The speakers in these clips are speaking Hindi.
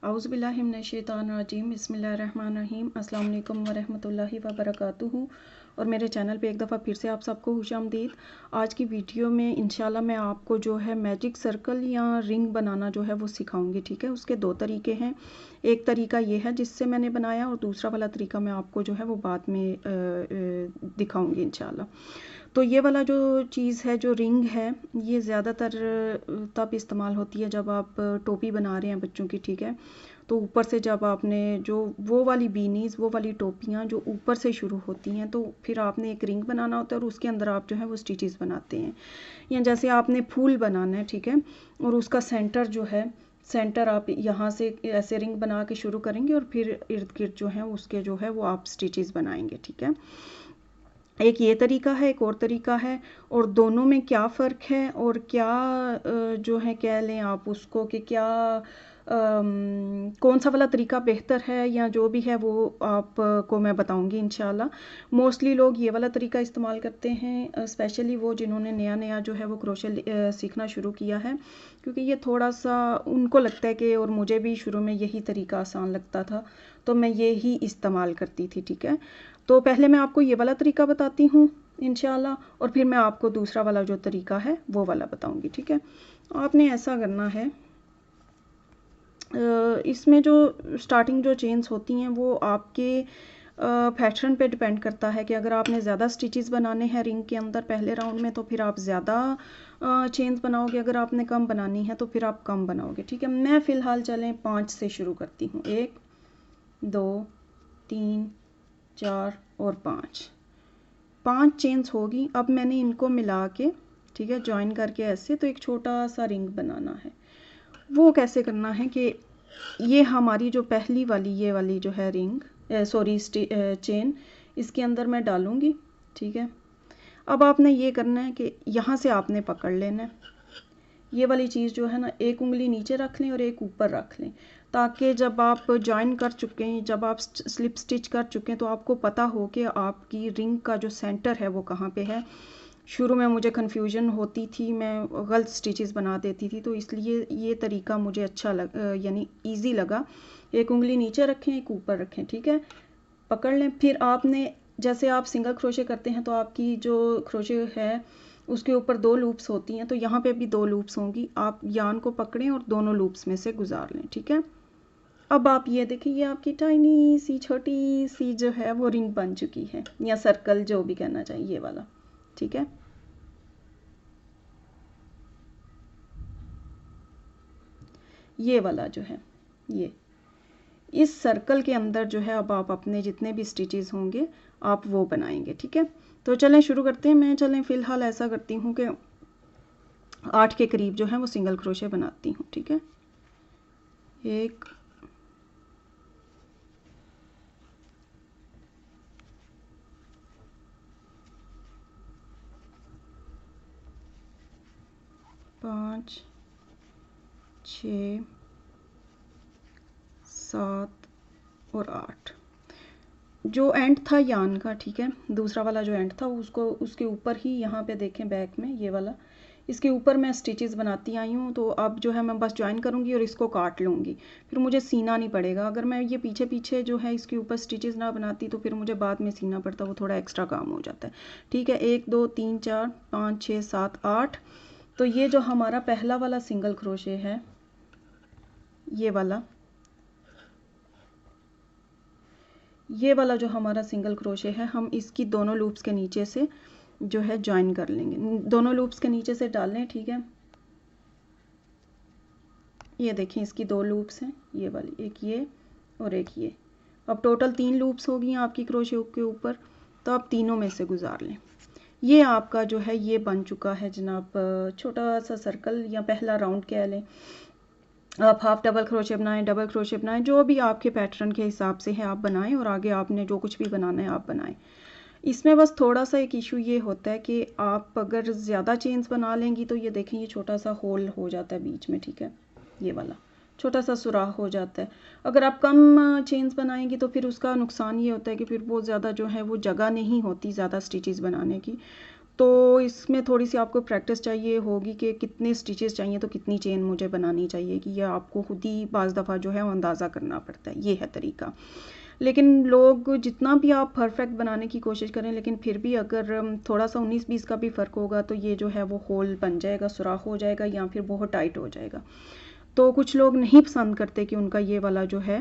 औज़ुबिल्लाहि मिनश्शैतानिर्रजीम बिस्मिल्लाहिर्रहमानिर्रहीम अस्सलाम वालेकुम वरहमतुल्लाहि वबरकातुहू। और मेरे चैनल पे एक दफ़ा फिर से आप सबको खुशामदीद। आज की वीडियो में इंशाल्लाह मैं आपको जो है मैजिक सर्कल या रिंग बनाना जो है वो सिखाऊंगी। ठीक है, उसके दो तरीके हैं। एक तरीका ये है जिससे मैंने बनाया, और दूसरा वाला तरीका मैं आपको जो है वो बाद में दिखाऊंगी इंशाल्लाह। तो ये वाला जो चीज़ है, जो रिंग है, ये ज़्यादातर तब इस्तेमाल होती है जब आप टोपी बना रहे हैं बच्चों की। ठीक है, तो ऊपर से जब आपने जो वो वाली बीनीज़, वो वाली टोपियाँ जो ऊपर से शुरू होती हैं, तो फिर आपने एक रिंग बनाना होता है और उसके अंदर आप जो है वो स्टिचेस बनाते हैं। या जैसे आपने फूल बनाना है, ठीक है, और उसका सेंटर जो है, सेंटर आप यहाँ से ऐसे रिंग बना के शुरू करेंगे और फिर इर्द गिर्द जो है उसके जो है वो आप स्टिचेस बनाएंगे। ठीक है, एक ये तरीका है, एक और तरीका है, और दोनों में क्या फ़र्क है और क्या जो है कह लें आप उसको कि क्या कौन सा वाला तरीका बेहतर है या जो भी है वो आपको मैं बताऊंगी इंशाल्लाह। मोस्टली लोग ये वाला तरीका इस्तेमाल करते हैं, स्पेशली वो जिन्होंने नया नया जो है वो क्रोशे सीखना शुरू किया है, क्योंकि ये थोड़ा सा उनको लगता है कि, और मुझे भी शुरू में यही तरीका आसान लगता था, तो मैं ये ही इस्तेमाल करती थी। ठीक है, तो पहले मैं आपको ये वाला तरीका बताती हूँ इंशाल्लाह, और फिर मैं आपको दूसरा वाला जो तरीका है वो वाला बताऊंगी। ठीक है, आपने ऐसा करना है, इसमें जो स्टार्टिंग जो चेन्स होती हैं वो आपके पैटर्न पे डिपेंड करता है कि अगर आपने ज़्यादा स्टिचेस बनाने हैं रिंग के अंदर पहले राउंड में, तो फिर आप ज़्यादा चेन्स बनाओगे। अगर आपने कम बनानी है तो फिर आप कम बनाओगे। ठीक है, मैं फ़िलहाल चलें 5 से शुरू करती हूँ। 1 2 3 4 और 5 चेन्स होगी। अब मैंने इनको मिला के, ठीक है, ज्वाइन करके ऐसे, तो एक छोटा सा रिंग बनाना है। वो कैसे करना है कि ये हमारी जो पहली वाली, ये वाली जो है रिंग, सॉरी चेन, इसके अंदर मैं डालूँगी। ठीक है, अब आपने ये करना है कि यहाँ से आपने पकड़ लेना है। ये वाली चीज़ जो है ना, एक उंगली नीचे रख लें और एक ऊपर रख लें, ताकि जब आप ज्वाइन कर चुके हैं, जब आप स्लिप स्टिच कर चुके हैं, तो आपको पता हो कि आपकी रिंग का जो सेंटर है वो कहाँ पे है। शुरू में मुझे कन्फ्यूजन होती थी, मैं गलत स्टिचेस बना देती थी, तो इसलिए ये तरीका मुझे अच्छा यानी ईजी लगा। एक उंगली नीचे रखें, एक ऊपर रखें। ठीक है, पकड़ लें। फिर आपने, जैसे आप सिंगल क्रोशे करते हैं तो आपकी जो क्रोशे है उसके ऊपर 2 लूप्स होती हैं, तो यहाँ पे भी 2 लूप्स होंगी। आप यान को पकड़ें और दोनों लूप्स में से गुजार लें। ठीक है, अब आप ये देखिए, ये आपकी टाइनी सी छोटी सी जो है वो रिंग बन चुकी है, या सर्कल जो भी कहना चाहिए, ये वाला। ठीक है, ये वाला जो है, ये इस सर्कल के अंदर जो है अब आप अपने जितने भी स्टिचेस होंगे आप वो बनाएंगे। ठीक है, तो चलें शुरू करते हैं। मैं चलें फ़िलहाल ऐसा करती हूँ कि 8 के करीब जो है वो सिंगल क्रोशे बनाती हूँ। ठीक है, 1 5 6 7 और 8 जो एंड था यान का। ठीक है, दूसरा वाला जो एंड था उसको, उसके ऊपर ही, यहाँ पे देखें बैक में ये वाला, इसके ऊपर मैं स्टिचेस बनाती आई हूँ। तो अब जो है मैं बस ज्वाइन करूँगी और इसको काट लूँगी, फिर मुझे सीना नहीं पड़ेगा। अगर मैं ये पीछे पीछे जो है इसके ऊपर स्टिचेस ना बनाती तो फिर मुझे बाद में सीना पड़ता, वो थोड़ा एक्स्ट्रा काम हो जाता है। ठीक है, 1 2 3 4 5 6 7 8। तो ये जो हमारा पहला वाला सिंगल क्रोशे है, ये वाला जो हमारा सिंगल क्रोशे है, हम इसकी दोनों लूप्स के नीचे से जो है ज्वाइन कर लेंगे, दोनों लूप्स के नीचे से डाल लें। ठीक है, ये देखें, इसकी 2 लूप्स हैं, ये वाली, एक ये और एक ये। अब टोटल 3 लूप्स होगी आपकी क्रोशे के ऊपर, तो आप तीनों में से गुजार लें। ये आपका जो है ये बन चुका है जनाब, छोटा सा सर्कल या पहला राउंड कह लें। आप हाफ डबल क्रोशे बनाएं, डबल क्रोशे बनाएं, जो भी आपके पैटर्न के हिसाब से है आप बनाएं, और आगे आपने जो कुछ भी बनाना है आप बनाएं। इसमें बस थोड़ा सा एक इशू ये होता है कि आप अगर ज़्यादा चेन्स बना लेंगी तो ये देखें, ये छोटा सा होल हो जाता है बीच में। ठीक है, ये वाला छोटा सा सुराख हो जाता है। अगर आप कम चेन्स बनाएंगी तो फिर उसका नुकसान ये होता है कि फिर वो ज़्यादा जो है वो जगह नहीं होती ज़्यादा स्टिचेस बनाने की, तो इसमें थोड़ी सी आपको प्रैक्टिस चाहिए होगी कि कितने स्टिचेस चाहिए तो कितनी चेन मुझे बनानी चाहिए, कि यह आपको खुद ही बाज़ दफ़ा जो है वो अंदाज़ा करना पड़ता है। ये है तरीका। लेकिन लोग जितना भी आप परफेक्ट बनाने की कोशिश करें, लेकिन फिर भी अगर थोड़ा सा 19-20 का भी फ़र्क होगा तो ये जो है वो होल बन जाएगा, सुराख हो जाएगा या फिर बहुत टाइट हो जाएगा। तो कुछ लोग नहीं पसंद करते कि उनका ये वाला जो है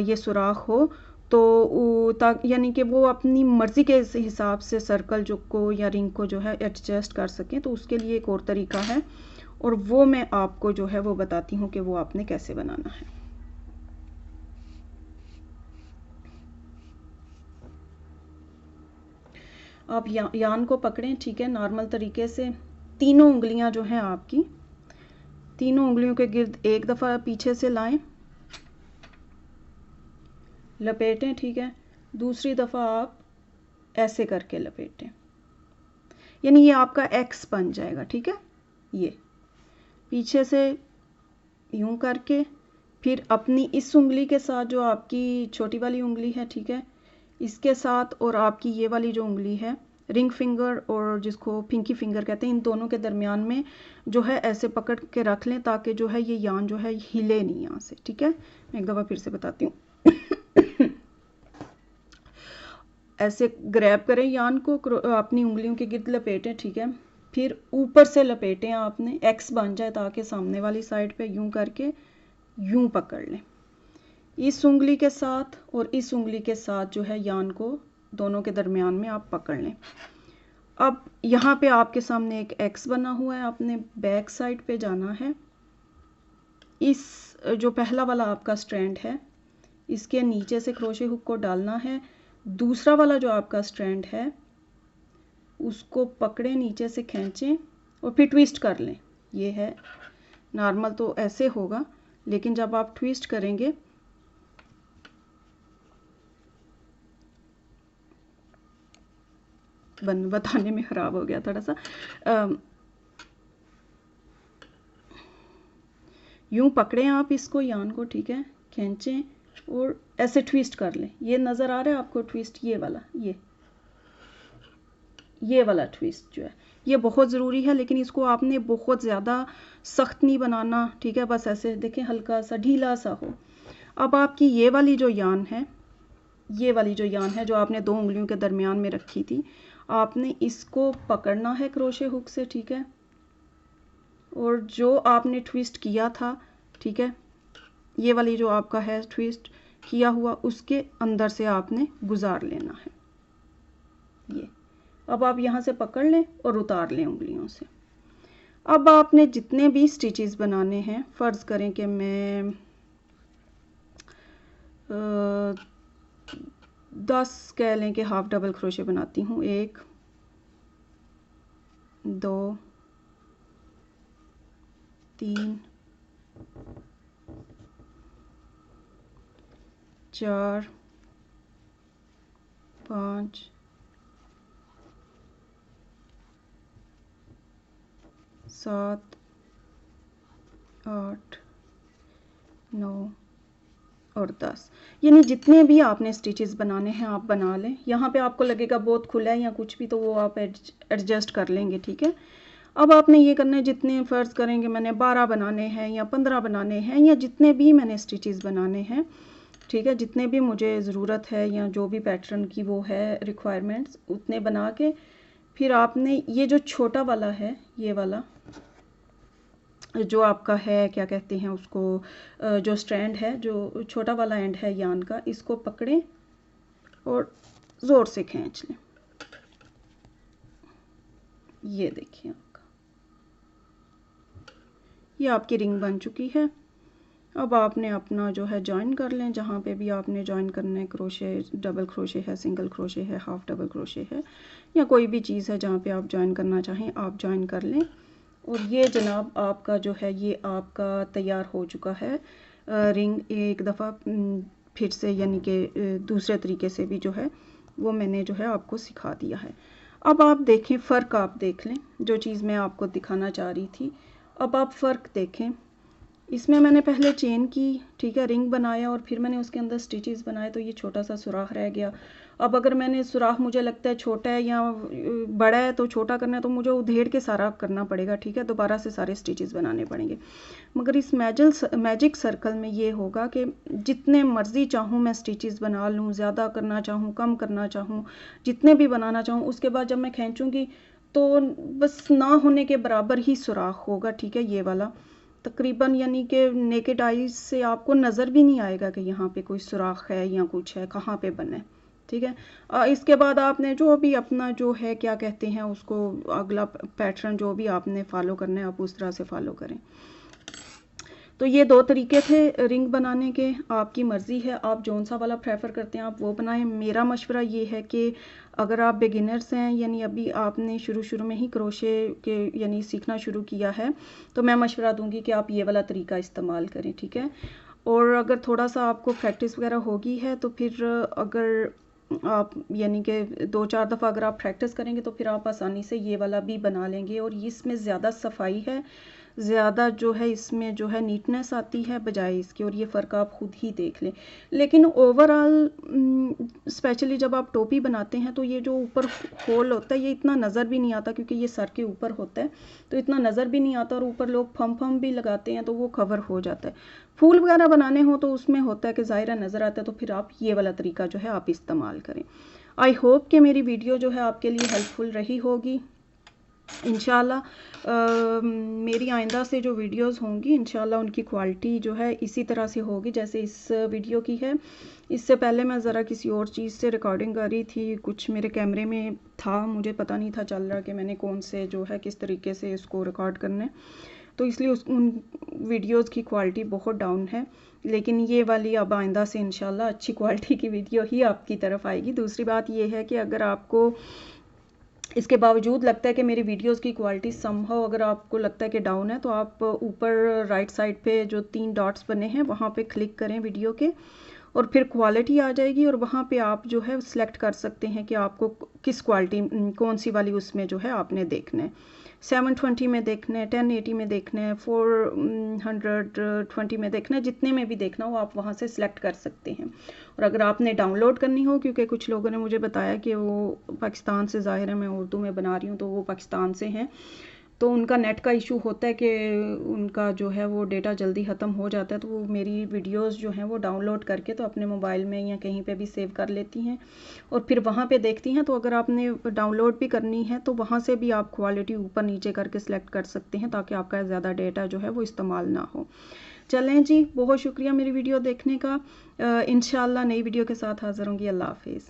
ये सुराख हो, तो यानी कि वो अपनी मर्ज़ी के हिसाब से सर्कल जो को या रिंग को जो है एडजस्ट कर सकें। तो उसके लिए एक और तरीका है और वो मैं आपको जो है वो बताती हूँ कि वो आपने कैसे बनाना है। आप यान को पकड़ें, ठीक है, नॉर्मल तरीके से। तीनों उंगलियां जो हैं आपकी, तीनों उंगलियों के गिर्द एक दफ़ा पीछे से लाएं, लपेटें, ठीक है। दूसरी दफ़ा आप ऐसे करके लपेटें, यानी ये आपका एक्स बन जाएगा, ठीक है। ये पीछे से यूं करके, फिर अपनी इस उंगली के साथ जो आपकी छोटी वाली उंगली है, ठीक है, इसके साथ और आपकी ये वाली जो उंगली है रिंग फिंगर और जिसको पिंकी फिंगर कहते हैं, इन दोनों के दरमियान में जो है ऐसे पकड़ के रख लें ताकि जो है ये यान जो है हिले नहीं यहाँ से, ठीक है। मैं एक दफ़ा फिर से बताती हूँ। ऐसे ग्रैब करें यान को, अपनी उंगलियों के गिर्द लपेटें, ठीक है। फिर ऊपर से लपेटें आपने, एक्स बन जाए ताकि सामने वाली साइड पे यूं करके यूं पकड़ लें। इस उंगली के साथ और इस उंगली के साथ जो है यान को दोनों के दरमियान में आप पकड़ लें। अब यहाँ पे आपके सामने एक एक्स बना हुआ है, आपने बैक साइड पे जाना है। इस जो पहला वाला आपका स्ट्रैंड है इसके नीचे से क्रोशे हुक को डालना है। दूसरा वाला जो आपका स्ट्रैंड है उसको पकड़े, नीचे से खींचें और फिर ट्विस्ट कर लें। ये है नॉर्मल तो ऐसे होगा, लेकिन जब आप ट्विस्ट करेंगे बताने में ख़राब हो गया थोड़ा सा। यूं पकड़ें आप इसको, यान को, ठीक है, खींचें और ऐसे ट्विस्ट कर लें। ये नज़र आ रहा है आपको ट्विस्ट, ये वाला, ये वाला ट्विस्ट जो है ये बहुत ज़रूरी है, लेकिन इसको आपने बहुत ज़्यादा सख्त नहीं बनाना, ठीक है। बस ऐसे देखें हल्का सा ढीला सा हो। अब आपकी ये वाली जो यान है, ये वाली जो यान है जो आपने दो उंगलियों के दरमियान में रखी थी, आपने इसको पकड़ना है क्रोशे हुक से, ठीक है। और जो आपने ट्विस्ट किया था, ठीक है, ये वाली जो आपका है ट्विस्ट किया हुआ, उसके अंदर से आपने गुजार लेना है ये। अब आप यहाँ से पकड़ लें और उतार लें उंगलियों से। अब आपने जितने भी स्टिचेस बनाने हैं, फ़र्ज़ करें कि मैं 10 कह लें कि हाफ डबल क्रोशे बनाती हूँ। 1 2 3 4 5 7 8 9 और 10, यानी जितने भी आपने स्टिचेस बनाने हैं आप बना लें। यहाँ पे आपको लगेगा बहुत खुला है या कुछ भी, तो वो आप एडजस्ट कर लेंगे, ठीक है। अब आपने ये करना है, जितने फ़र्ज़ करेंगे मैंने 12 बनाने हैं या 15 बनाने हैं या जितने भी मैंने स्टिचेस बनाने हैं, ठीक है, जितने भी मुझे ज़रूरत है या जो भी पैटर्न की वो है रिक्वायरमेंट्स, उतने बना के फिर आपने ये जो छोटा वाला है, ये वाला जो आपका है, क्या कहते हैं उसको, जो स्ट्रैंड है, जो छोटा वाला एंड है यान का, इसको पकड़ें और ज़ोर से खींच लें। ये देखिए आपका, ये आपकी रिंग बन चुकी है। अब आपने अपना जो है जॉइन कर लें, जहाँ पे भी आपने जॉइन करना है। क्रोशे, डबल क्रोशे है, सिंगल क्रोशे है, हाफ डबल क्रोशे है, या कोई भी चीज़ है जहाँ पे आप जॉइन करना चाहें आप जॉइन कर लें। और ये जनाब आपका जो है ये आपका तैयार हो चुका है रिंग। एक दफ़ा फिर से यानी कि दूसरे तरीके से भी जो है वो मैंने जो है आपको सिखा दिया है। अब आप देखें फ़र्क, आप देख लें जो चीज़ मैं आपको दिखाना चाह रही थी। अब आप फ़र्क देखें, इसमें मैंने पहले चेन की, ठीक है, रिंग बनाया और फिर मैंने उसके अंदर स्टिचेस बनाए, तो ये छोटा सा सुराख रह गया। अब अगर मैंने सुराख मुझे लगता है छोटा है या बड़ा है तो छोटा करना है, तो मुझे उधेड़ के सारा करना पड़ेगा, ठीक है, दोबारा से सारे स्टिचेस बनाने पड़ेंगे। मगर इस मैजिक सर्कल में ये होगा कि जितने मर्ज़ी चाहूँ मैं स्टिचेस बना लूँ, ज़्यादा करना चाहूँ, कम करना चाहूँ, जितने भी बनाना चाहूँ, उसके बाद जब मैं खींचूँगी तो बस ना होने के बराबर ही सुराख होगा, ठीक है, ये वाला तकरीबन, यानी कि नेकेड आईज से आपको नज़र भी नहीं आएगा कि यहाँ पे कोई सुराख है या कुछ है, कहाँ पे बना है, ठीक है। इसके बाद आपने जो भी अपना जो है क्या कहते हैं उसको, अगला पैटर्न जो भी आपने फॉलो करना है आप उस तरह से फॉलो करें। तो ये 2 तरीके थे रिंग बनाने के, आपकी मर्ज़ी है आप जौन सा वाला प्रेफर करते हैं आप वो बनाएं। मेरा मशवरा ये है कि अगर आप बिगिनर्स हैं, यानी अभी आपने शुरू में ही क्रोशे के यानी सीखना शुरू किया है, तो मैं मशवरा दूंगी कि आप ये वाला तरीका इस्तेमाल करें, ठीक है। और अगर थोड़ा सा आपको प्रैक्टिस वगैरह होगी है तो फिर अगर आप यानी कि 2-4 दफ़ा अगर आप प्रैक्टिस करेंगे तो फिर आप आसानी से ये वाला भी बना लेंगे। और इसमें ज़्यादा सफाई है, ज़्यादा जो है इसमें जो है नीटनेस आती है बजाय इसके, और ये फ़र्क आप खुद ही देख लें। लेकिन ओवरऑल स्पेशली जब आप टोपी बनाते हैं तो ये जो ऊपर होल होता है ये इतना नज़र भी नहीं आता, क्योंकि ये सर के ऊपर होता है तो इतना नज़र भी नहीं आता, और ऊपर लोग फम भी लगाते हैं तो वो कवर हो जाता है। फूल वगैरह बनाने हो तो उसमें होता है कि ज़ाहिर नज़र आता है, तो फिर आप ये वाला तरीका जो है आप इस्तेमाल करें। आई होप कि मेरी वीडियो जो है आपके लिए हेल्पफुल रही होगी। इंशाल्लाह मेरी आइंदा से जो वीडियोस होंगी इंशाल्लाह उनकी क्वालिटी जो है इसी तरह से होगी जैसे इस वीडियो की है। इससे पहले मैं ज़रा किसी और चीज़ से रिकॉर्डिंग कर रही थी, कुछ मेरे कैमरे में था, मुझे पता नहीं था चल रहा कि मैंने कौन से जो है किस तरीके से इसको रिकॉर्ड करना है, तो इसलिए उन वीडियोज़ की क्वालिटी बहुत डाउन है। लेकिन ये वाली अब आइंदा से इंशाल्लाह अच्छी क्वालिटी की वीडियो ही आपकी तरफ आएगी। दूसरी बात ये है कि अगर आपको इसके बावजूद लगता है कि मेरी वीडियोस की क्वालिटी समहाउ अगर आपको लगता है कि डाउन है, तो आप ऊपर राइट साइड पे जो 3 डॉट्स बने हैं वहाँ पे क्लिक करें वीडियो के, और फिर क्वालिटी आ जाएगी और वहाँ पे आप जो है सिलेक्ट कर सकते हैं कि आपको किस क्वालिटी कौन सी वाली उसमें जो है आपने देखना है। 720 में देखना है, 1080 में देखना है, 420 में देखना है, जितने में भी देखना हो आप वहाँ से सिलेक्ट कर सकते हैं। और अगर आपने डाउनलोड करनी हो, क्योंकि कुछ लोगों ने मुझे बताया कि वो पाकिस्तान से, ज़ाहिर है मैं उर्दू में बना रही हूँ तो वो पाकिस्तान से हैं, तो उनका नेट का इशू होता है कि उनका जो है वो डेटा जल्दी ख़त्म हो जाता है, तो वो मेरी वीडियोस जो हैं वो डाउनलोड करके तो अपने मोबाइल में या कहीं पे भी सेव कर लेती हैं और फिर वहाँ पे देखती हैं। तो अगर आपने डाउनलोड भी करनी है तो वहाँ से भी आप क्वालिटी ऊपर नीचे करके सिलेक्ट कर सकते हैं ताकि आपका ज़्यादा डेटा जो है वो इस्तेमाल ना हो। चलें जी, बहुत शुक्रिया मेरी वीडियो देखने का। इंशाल्लाह नई वीडियो के साथ हाज़िर होंगी। अल्लाह हाफिज़।